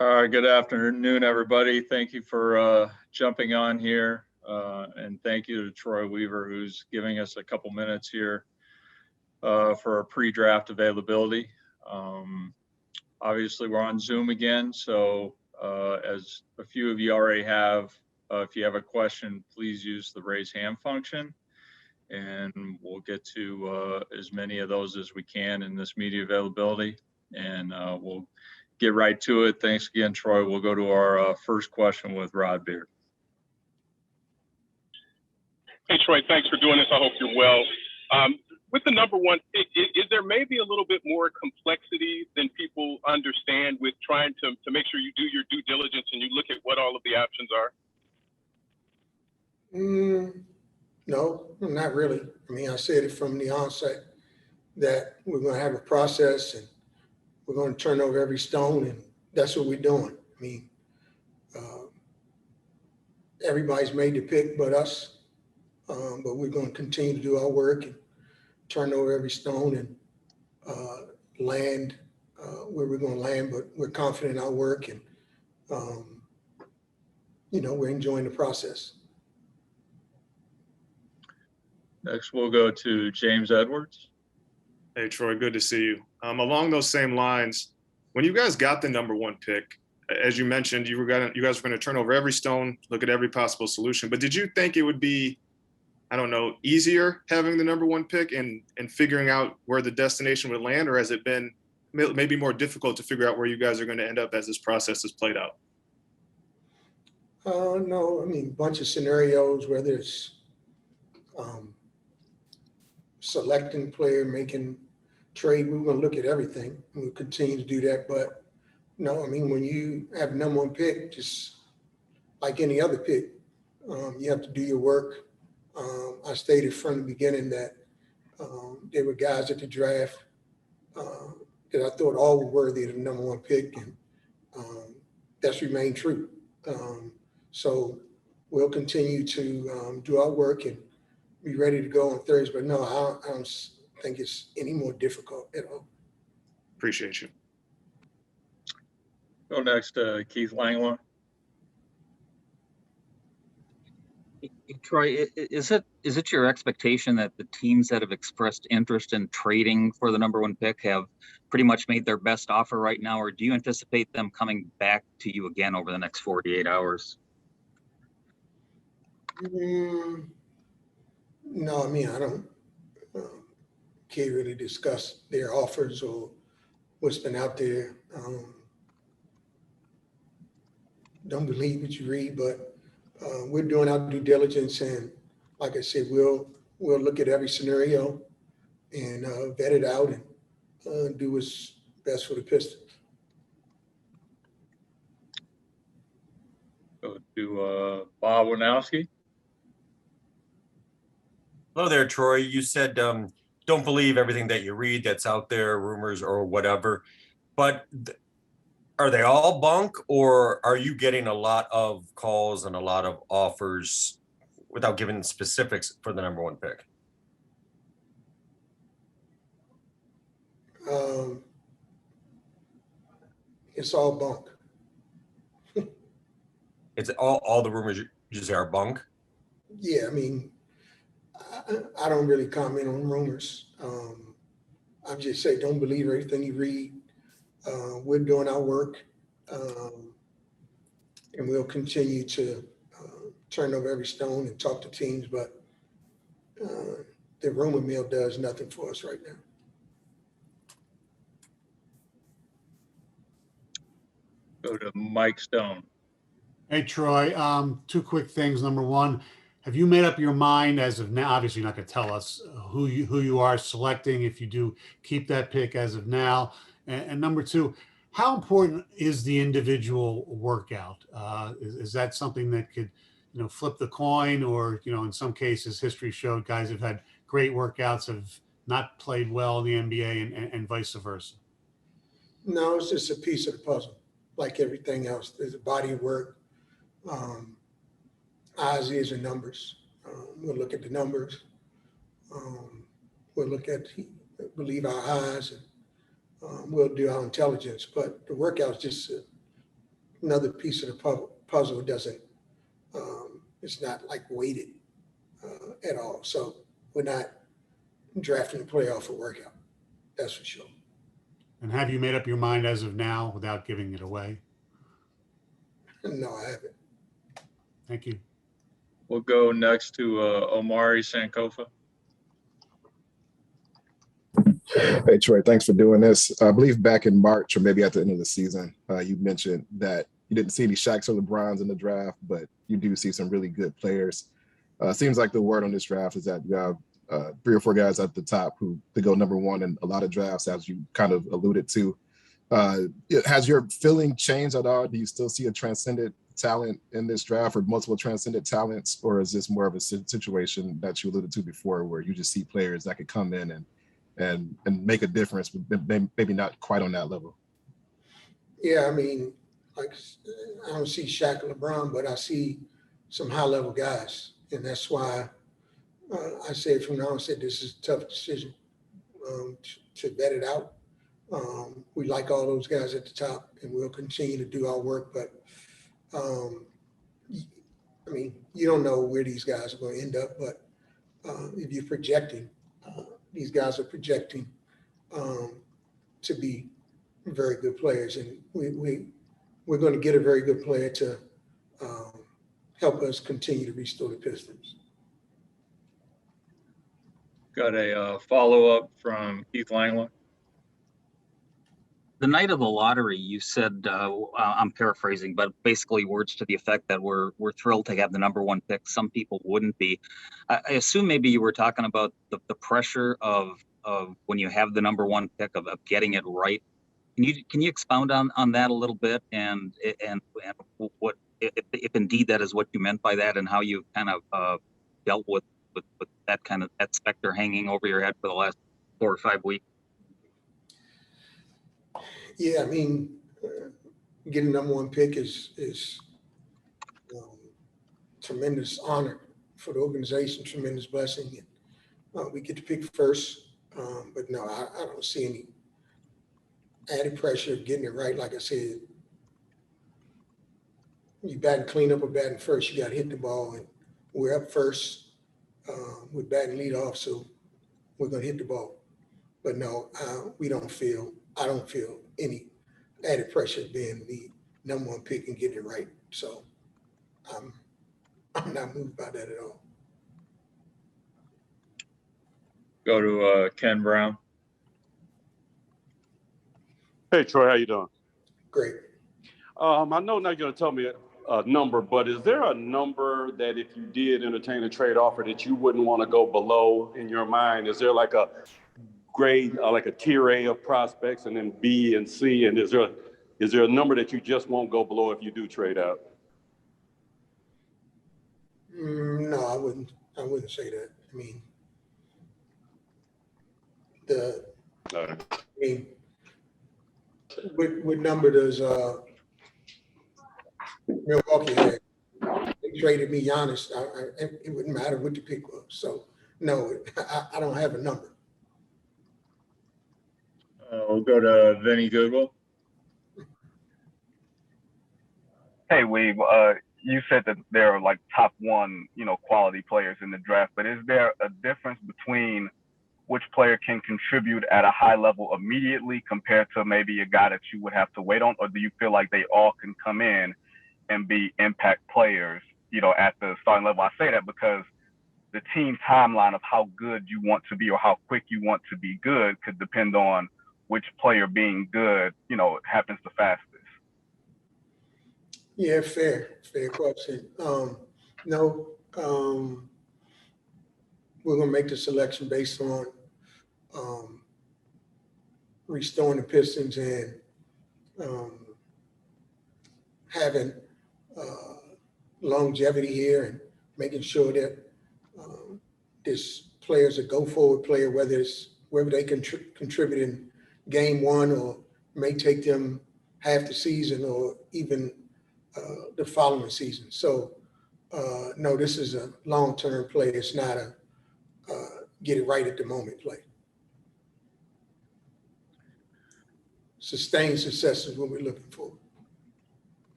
Good afternoon, everybody. Thank you for jumping on here. And thank you to Troy Weaver, who's giving us a couple minutes here for our pre-draft availability. Obviously, we're on Zoom again. So as a few of you already have, if you have a question, please use the raise hand function. And we'll get to as many of those as we can in this media availability. And we'll get right to it. Thanks again, Troy. We'll go to our first question with Rod Beard. Hey, Troy, thanks for doing this. I hope you're well. With the number one pick, is there maybe a little bit more complexity than people understand with trying to make sure you do your due diligence and you look at what all of the options are? No, not really. I mean, I said it from the onset that we're going to have a process and we're going to turn over every stone, and that's what we're doing. I mean, everybody's made the pick but us, but we're going to continue to do our work and turn over every stone and land where we're going to land, but we're confident in our work and, we're enjoying the process. Next, we'll go to James Edwards. Hey, Troy, good to see you. Along those same lines, when you guys got the number one pick, as you mentioned, you guys were going to turn over every stone, look at every possible solution. But did you think it would be, easier having the number one pick and figuring out where the destination would land, or has it been maybe more difficult to figure out where you guys are going to end up as this process is played out? No, I mean, a bunch of scenarios, whether it's selecting player, making trade, we're going to look at everything. We'll continue to do that. But no, I mean, when you have number one pick, just like any other pick, you have to do your work. I stated from the beginning that there were guys at the draft that I thought all were worthy of the number one pick, and that's remained true. So we'll continue to do our work and be ready to go on Thursday. But no, I don't think it's any more difficult at all. Appreciate you. Go next to Keith Langlois. Troy, is it your expectation that the teams that have expressed interest in trading for the number one pick have pretty much made their best offer right now, or do you anticipate them coming back to you again over the next 48 hours? No, I mean, I don't can't really discuss their offers or what's been out there. Don't believe what you read, but we're doing our due diligence, and like I said, we'll look at every scenario and vet it out and do what's best for the Pistons. Go to Bob Winowski. Hello there, Troy. You said don't believe everything that you read that's out there, rumors or whatever, but are they all bunk, or are you getting a lot of calls and a lot of offers without giving specifics for the number one pick? It's all bunk. It's all the rumors you say are bunk? Yeah, I mean, I don't really comment on rumors. I just say don't believe everything you read. We're doing our work, and we'll continue to turn over every stone and talk to teams, but the rumor mill does nothing for us right now. Go to Mike Stone. Hey, Troy, two quick things. Number one, have you made up your mind as of now? Obviously, you're not going to tell us who you are selecting if you do keep that pick as of now. And number two, how important is the individual workout? Is that something that could, flip the coin, or, in some cases, history showed guys have had great workouts have not played well in the NBA and vice versa? No, it's just a piece of the puzzle, like everything else. There's a body of work. Eyes, ears, and numbers. We'll look at the numbers. We'll believe our eyes, and we'll do our intelligence. But the workout's just another piece of the puzzle doesn't, it's not like weighted at all. So we're not drafting a player off a workout. That's for sure. And have you made up your mind as of now without giving it away? No, I haven't. Thank you. We'll go next to Omari Sankofa. Hey, Troy, thanks for doing this. I believe back in March or maybe at the end of the season, you mentioned that you didn't see any Shaqs or LeBrons in the draft, but you do see some really good players. Seems like the word on this draft is that you have 3 or 4 guys at the top who could go number 1 in a lot of drafts, as you kind of alluded to. Has your feeling changed at all? Do you still see a transcendent talent in this draft or multiple transcendent talents, or is this more of a situation that you alluded to before where you just see players that could come in and make a difference, but maybe not quite on that level? Yeah, I mean, like, I don't see Shaq or LeBron, but I see some high-level guys. And that's why I said from now on, this is a tough decision to vet it out. We like all those guys at the top, and we'll continue to do our work. But, I mean, you don't know where these guys are going to end up. But if you're projecting, these guys are projecting to be very good players. And we're going to get a very good player to help us continue to restore the Pistons. Got a follow-up from Keith Langland. The night of the lottery, you said, I'm paraphrasing, but basically words to the effect that we're thrilled to have the number 1 pick. Some people wouldn't be. I assume maybe you were talking about the pressure of when you have the number 1 pick of getting it right. Can you expound on that a little bit and what if indeed that is what you meant by that, and how you kind of dealt with that kind of that specter hanging over your head for the last 4 or 5 weeks? Yeah, I mean, getting number 1 pick is tremendous honor for the organization, tremendous blessing. And, we get to pick first, but no, I don't see any added pressure of getting it right. Like I said, you batting cleanup or batting first, you got to hit the ball, and we're up first. We're batting lead off, so we're going to hit the ball. But no, I don't feel any added pressure of being the number 1 pick and getting it right. So I'm not moved by that at all. Go to Ken Brown. Hey, Troy, how you doing? Great. I know not going to tell me a number, but is there a number that if you did entertain a trade offer that you wouldn't want to go below in your mind? Is there like a grade, like a tier A of prospects, and then B and C? And is there a number that you just won't go below if you do trade out? No, I wouldn't say that. I mean, what number does Milwaukee have? They traded me Giannis. It wouldn't matter what the pick was. So no, I don't have a number. We'll go to Vinny Goodwill. Hey, Weave, you said that there are like top 1, quality players in the draft, but is there a difference between which player can contribute at a high level immediately compared to maybe a guy that you would have to wait on? Or do you feel like they all can come in and be impact players, at the starting level? I say that because the team timeline of how good you want to be or how quick you want to be good could depend on which player being good, happens the fastest. Yeah, fair question. No, we're gonna make the selection based on restoring the Pistons and having longevity here and making sure that this player's a go-forward player, whether they contribute in game 1 or may take them half the season or even the following season. So no, this is a long-term play. It's not a get it right at the moment play. Sustained success is what we're looking for.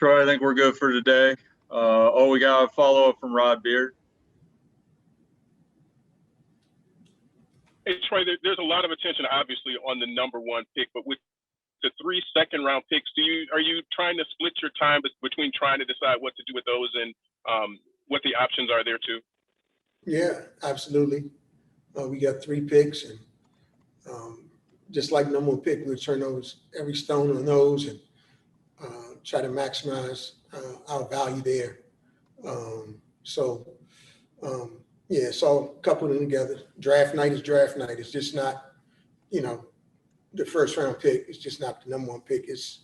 Troy, I think we're good for today. We got a follow-up from Rod Beard. Hey, Troy, there's a lot of attention, obviously, on the number 1 pick, but with the 3 second-round picks, are you trying to split your time between trying to decide what to do with those and what the options are there too? Yeah, absolutely. We got 3 picks, and just like number 1 pick, we'll turn over every stone on those and try to maximize our value there. Yeah, it's all coupled together. Draft night is draft night. It's just not, the first round pick. It's just not the number 1 pick. It's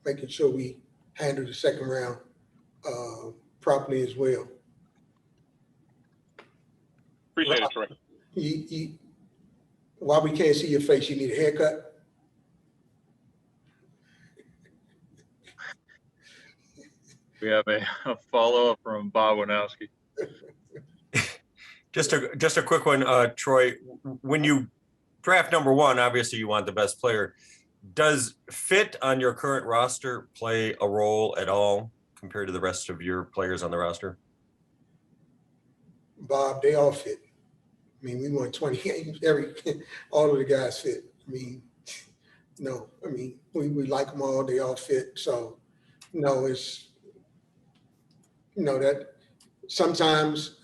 making sure we handle the second round properly as well. Appreciate it, Troy. While we can't see your face, you need a haircut? We have a follow-up from Bob Winowski. Just a quick one, Troy. When you draft number 1, obviously you want the best player. Does fit on your current roster play a role at all compared to the rest of your players on the roster? Bob, they all fit. I mean, we won 20 games. All of the guys fit. I mean, no. I mean, we like them all. They all fit. So, no, it's that sometimes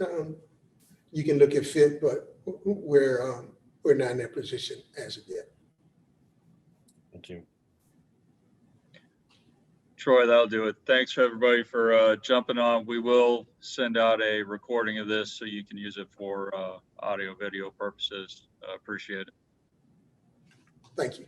you can look at fit, but we're not in that position as of yet. Thank you. Troy, that'll do it. Thanks everybody for jumping on. We will send out a recording of this so you can use it for audio, video purposes. Appreciate it. Thank you.